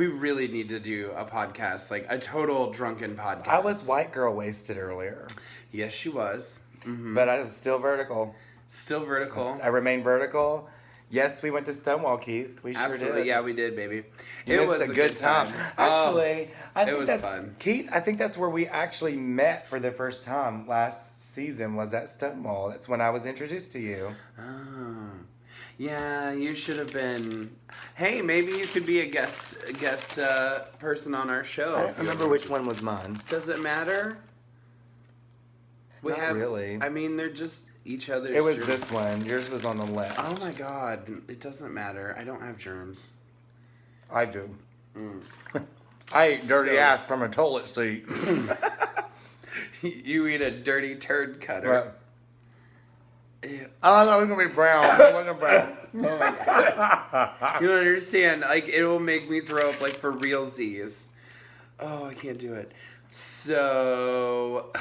really need to do a podcast, like a total drunken podcast. I was white girl wasted earlier. Yes, she was. Mm-hmm. But I was still vertical. Still vertical. I remain vertical. Yes, we went to Stonewall, Keith. We sure did. Yeah, we did, baby. It was a good time. Actually, I think that's fun. Keith, I think that's where we actually met for the first time last season was at Stonewall. That's when I was introduced to you. Oh. Yeah, you should have been. Hey, maybe you could be a guest person on our show. I don't remember which one was mine. Does it matter? Not really. I mean, they're just each other's. It was germs. this one. Yours was on the left. Oh my God! It doesn't matter. I don't have germs. I do. I ate dirty ass from a toilet seat. You eat a dirty turd cutter. Right. I thought it was gonna be brown. It wasn't brown. Oh my God. You don't understand. Like, it will make me throw up, like, for realsies. Oh, I can't do it. So,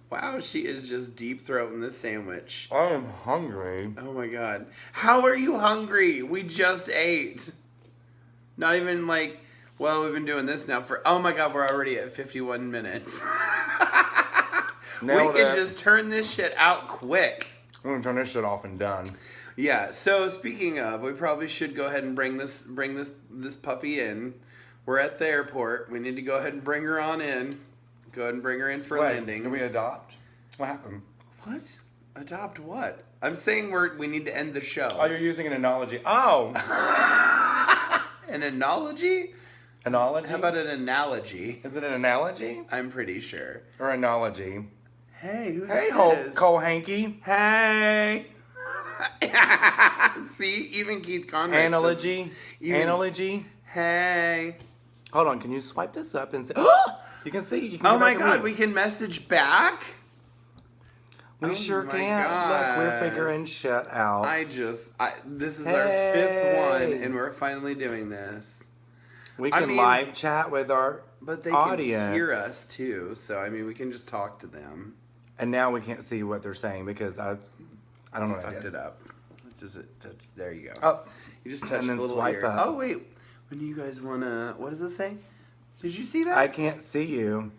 wow, she is just deep throating this sandwich. I'm hungry. Oh my God. How are you hungry? We just ate. Not even like, well, we've been doing this now for, oh my God, we're already at 51 minutes. We can just turn this shit out quick. I'm gonna turn this shit off and done. Yeah, so speaking of, we probably should go ahead and bring this puppy in. We're at the airport. We need to go ahead and bring her on in. Go ahead and bring her in for landing. Did we adopt? What happened? What? Adopt what? I'm saying we need to end the show. Oh, you're using an analogy. Oh! An analogy? Analogy? How about an analogy? Is it an analogy? I'm pretty sure. Or analogy? Hey, who's Hey, this? Cole Hanky. Hey. See, even Keith Conrad. Analogy. Analogy. Hey. Hold on, can you swipe this up and say, you can see. You can Oh my God, we can message back? We sure can. Look, we're figuring shit out. This is our 5th one, and we're finally doing this. We can live chat with our but they audience. Can hear us too, so I mean, we can just talk to them. And now we can't see what they're saying because I don't know what I fucked did. it up. Does it touch? There you go. Oh, you just touched and then the little swipe ear. up. Oh wait, when do you guys wanna? What does it say? Did you see that? I can't see you.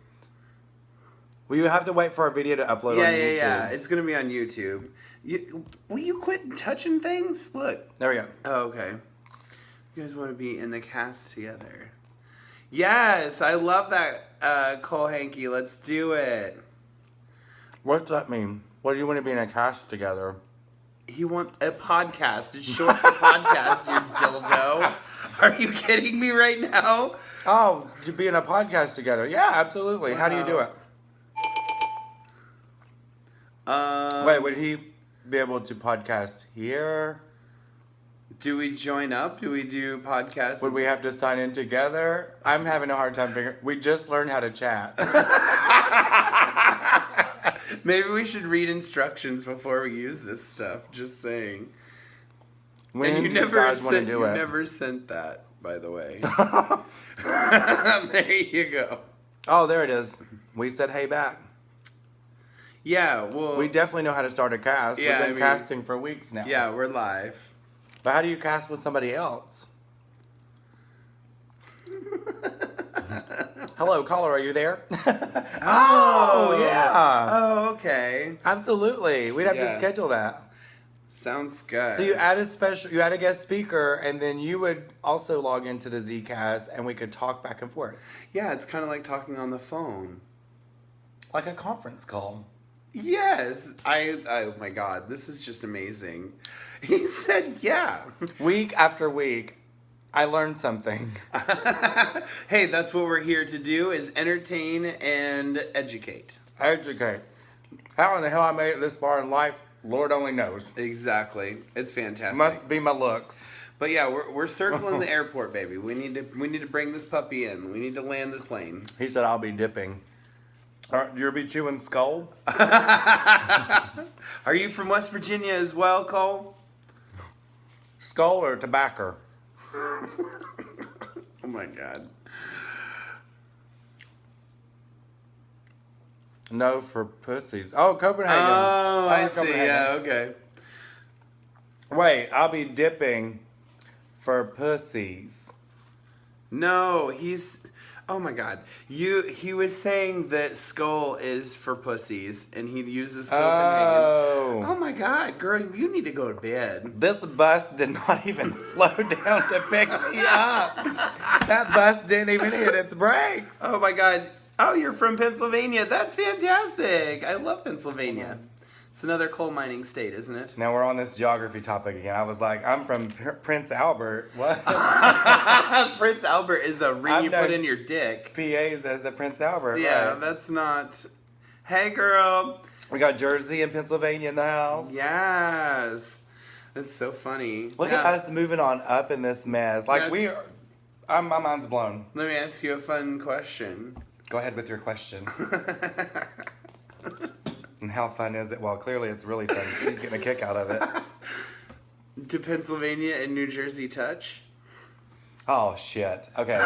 Well, you have to wait for our video to upload on YouTube. Yeah. It's gonna be on YouTube. Will you quit touching things? Look. There we go. Oh, okay. You guys want to be in the cast together? Yes, I love that, Cole Hanky. Let's do it. What's that mean? What do you want to be in a cast together? He wants a podcast. It's short for podcast, you dildo. Are you kidding me right now? Oh, to be in a podcast together. Yeah, absolutely. How do you do it? Wait, would he be able to podcast here? Do we join up? Do we do podcasts? Would we have to sign in together? I'm having a hard time figuring. We just learned how to chat. Maybe we should read instructions before we use this stuff. Just saying. When and you never sent that, by the way. There you go. Oh, there it is. We said hey back. Yeah, well... We definitely know how to start a cast. Yeah, We've been casting for weeks now. Yeah, we're live. But how do you cast with somebody else? Hello, caller, are you there? Oh, yeah. Oh, okay. Absolutely. We'd have to schedule that. Sounds good. So you add a guest speaker, and then you would also log into the Zcast, and we could talk back and forth. Yeah, it's kind of like talking on the phone. Like a conference call. Yes. Oh my God, this is just amazing. He said, yeah. Week after week, I learned something. Hey, that's what we're here to do, is entertain and educate. Educate. How in the hell I made it this far in life, Lord only knows. Exactly. It's fantastic. Must be my looks. But yeah, we're circling the airport, baby. We need to bring this puppy in. We need to land this plane. He said I'll be dipping. You'll be chewing skull? Are you from West Virginia as well, Cole? Skull or tobacco? Oh my God. No for pussies. Oh, Copenhagen. Oh, I see. Yeah, okay. Wait, I'll be dipping for pussies. No, oh my God. He was saying that skull is for pussies, and he uses Copenhagen. Oh my God, girl, you need to go to bed. This bus did not even slow down to pick me up. That bus didn't even hit its brakes. Oh my God. Oh, you're from Pennsylvania. That's fantastic. I love Pennsylvania. It's another coal mining state, isn't it? Now we're on this geography topic again. I was like, I'm from Prince Albert. What? Prince Albert is a ring you put in your dick. PAs as a Prince Albert. Yeah, right? That's not... Hey, girl. We got Jersey and Pennsylvania in the house. Yes. That's so funny. Look at us moving on up in this mess. Like my mind's blown. Let me ask you a fun question. Go ahead with your question. And how fun is it? Well, clearly it's really fun. She's getting a kick out of it. Do Pennsylvania and New Jersey touch? Oh, shit. Okay.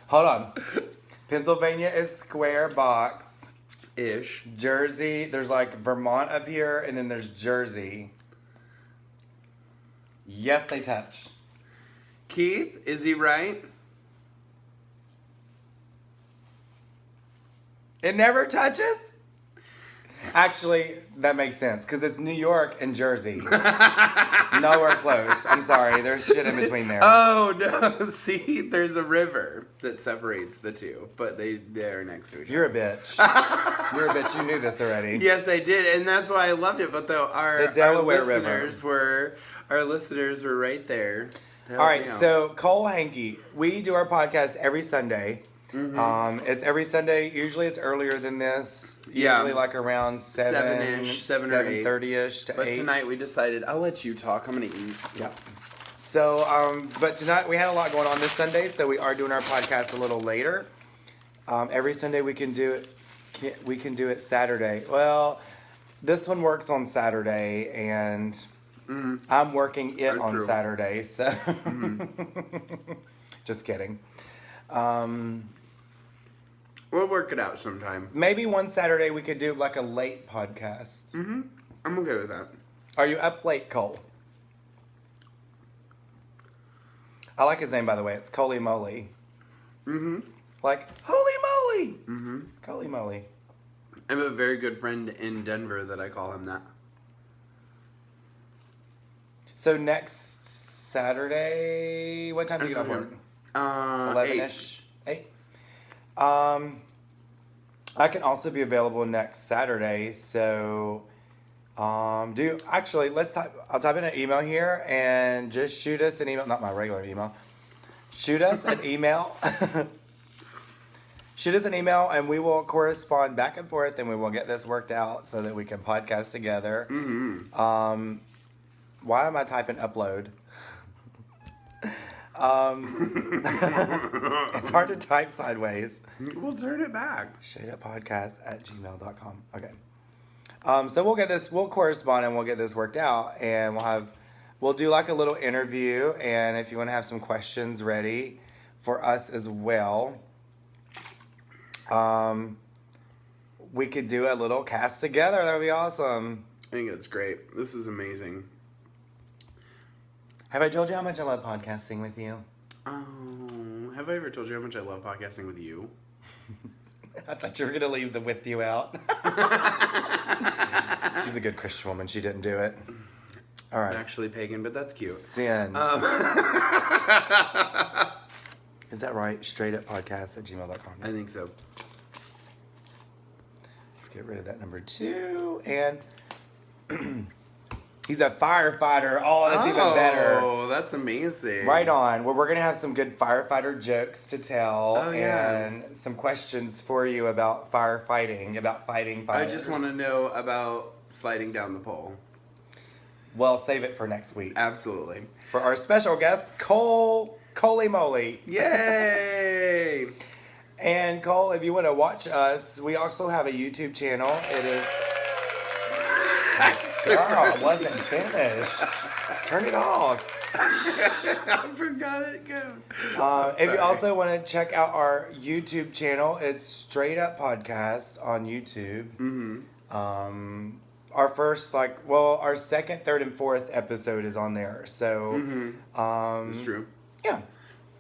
Hold on. Pennsylvania is square box. Ish. Jersey, there's like Vermont up here, and then there's Jersey. Yes, they touch. Keith, is he right? It never touches? Actually, that makes sense, because it's New York and Jersey. Nowhere close. I'm sorry, there's shit in between there. Oh, no. See, there's a river that separates the two, but they're next to each other. You're a bitch. You're a bitch. You knew this already. Yes, I did, and that's why I loved it, but the Delaware River. Our listeners were right there. All right, so Cole Hanky, we do our podcast every Sunday. It's every Sunday. Usually it's earlier than this. Yeah. Usually like around 7-ish, 7 or 8. 7:30ish to 8. But tonight we decided, I'll let you talk. I'm going to eat. Yeah. So, but tonight we had a lot going on this Sunday, so we are doing our podcast a little later. Every Sunday we can do it Saturday. Well, this one works on Saturday, and I'm working it on true. Saturday, so just kidding. We'll work it out sometime. Maybe one Saturday we could do like a late podcast. I'm okay with that. Are you up late, Cole? I like his name, by the way. It's Coley Moly. Like, holy moly! Coley Moly. I have a very good friend in Denver that I call him that. So next Saturday, what time do you get off work? 11-ish? 8? I can also be available next Saturday, so I'll type in an email here and just shoot us an email, not my regular email. Shoot us an email. Shoot us an email and we will correspond back and forth and we will get this worked out so that we can podcast together. Why am I typing upload? It's hard to type sideways. We'll turn it back. Str8uppodcast@gmail.com. Okay. So we'll correspond and we'll get this worked out, and we'll do like a little interview, and if you want to have some questions ready for us as well, we could do a little cast together. That would be awesome. I think that's great. This is amazing. Have I told you how much I love podcasting with you? Oh, have I ever told you how much I love podcasting with you? I thought you were going to leave the with you out. She's a good Christian woman. She didn't do it. All right. I'm actually pagan, but that's cute. Send. Is that right? Str8uppodcast@gmail.com. I think so. Let's get rid of that number 2. And he's a firefighter. Oh, that's even better. Oh, that's amazing. Right on. Well, we're going to have some good firefighter jokes to tell. Oh, yeah. And some questions for you about firefighting, about fighting fires. I just want to know about sliding down the pole. Well, save it for next week. Absolutely. For our special guest, Coley Moly. Yay! And Cole, if you want to watch us, we also have a YouTube channel. It is... Girl, I wasn't finished. Turn it off. I forgot it goes. If you also want to check out our YouTube channel, it's Straight Up Podcast on YouTube. Our first, our second, third, and fourth episode is on there. So, It's true. Yeah.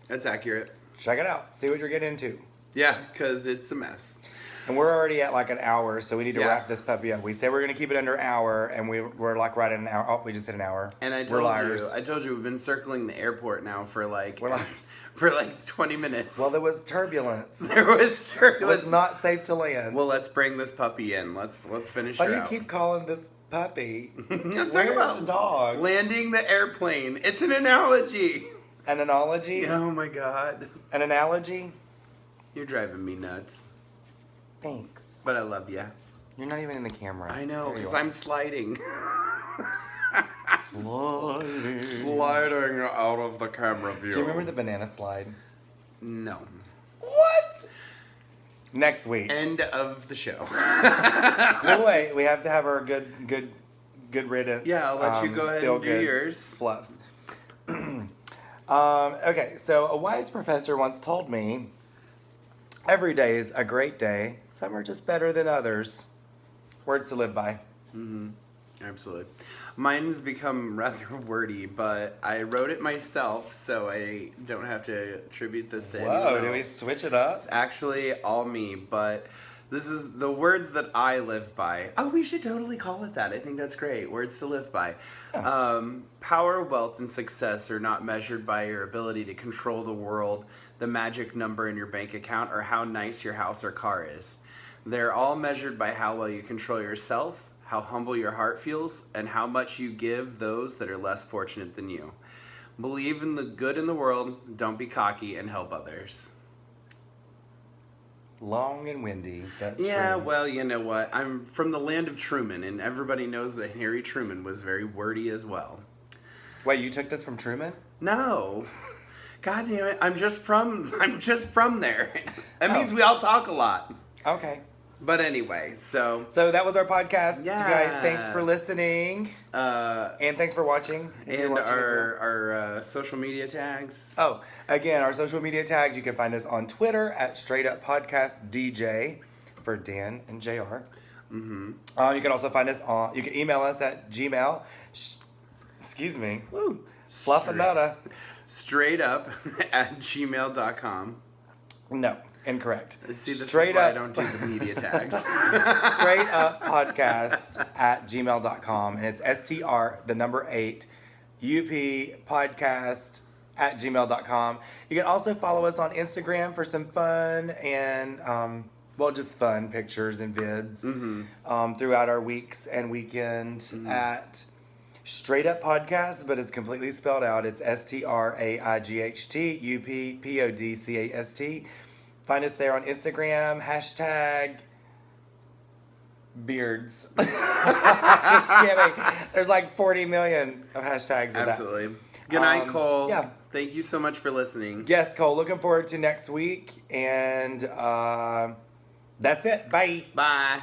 That's accurate. Check it out. See what you're getting into. Yeah, because it's a mess. And we're already at like an hour, so we need to Yeah. wrap this puppy up. We said we're going to keep it under an hour, and we're like right at an hour. Oh, we just hit an hour. And I told you we've been circling the airport now for for 20 minutes. Well, there was turbulence. There was turbulence. It was not safe to land. Well, let's bring this puppy in. Let's finish Why her do you out. keep calling this puppy? I'm talking Where's about the dog? landing the airplane. It's an analogy. An analogy? Oh my god. An analogy? You're driving me nuts. Thanks. But I love you. You're not even in the camera. I know, There you because are. I'm sliding. Sliding out of the camera view. Do you remember the banana slide? No. What? Next week. End of the show. No, wait. We have to have our good riddance. Yeah, I'll let you go ahead feel and do good yours. Fluffs. Okay, so a wise professor once told me, every day is a great day. Some are just better than others. Words to live by. Absolutely. Mine's become rather wordy, but I wrote it myself, so I don't have to attribute this to anyone else. Whoa, do we switch it up? It's actually all me, but this is the words that I live by. Oh, we should totally call it that. I think that's great. Words to live by. Power, wealth, and success are not measured by your ability to control the world, the magic number in your bank account, or how nice your house or car is. They're all measured by how well you control yourself, how humble your heart feels, and how much you give those that are less fortunate than you. Believe in the good in the world, don't be cocky, and help others. long and windy. But yeah, true. well, you know what? I'm from the land of Truman, and everybody knows that Harry Truman was very wordy as well. Wait, you took this from Truman? No. God damn it. I'm just from there. That means we all talk a lot. Okay. But anyway, so that was our podcast, yes. You guys. Thanks for listening, and thanks for watching. And our social media tags. Oh, again, our social media tags. You can find us on Twitter at Straight Up Podcast DJ for Dan and JR. Mm-hmm. You can also find us on. You can email us at Gmail. Excuse me. Woo. Fluffanutta. Straight up at gmail.com. No. Incorrect. See, this Straight is why up. I don't do the media tags. Straight Up Podcast at gmail.com. And it's STR8 UP podcast at gmail.com. You can also follow us on Instagram for some fun and, just fun pictures and vids throughout our weeks and weekend at Straight Up Podcast, but it's completely spelled out. It's STRAIGHT UPPODCAST. Find us there on Instagram, hashtag beards. Just kidding. There's like 40 million of hashtags. Absolutely. Good night, Cole. Yeah. Thank you so much for listening. Yes, Cole. Looking forward to next week. And that's it. Bye. Bye.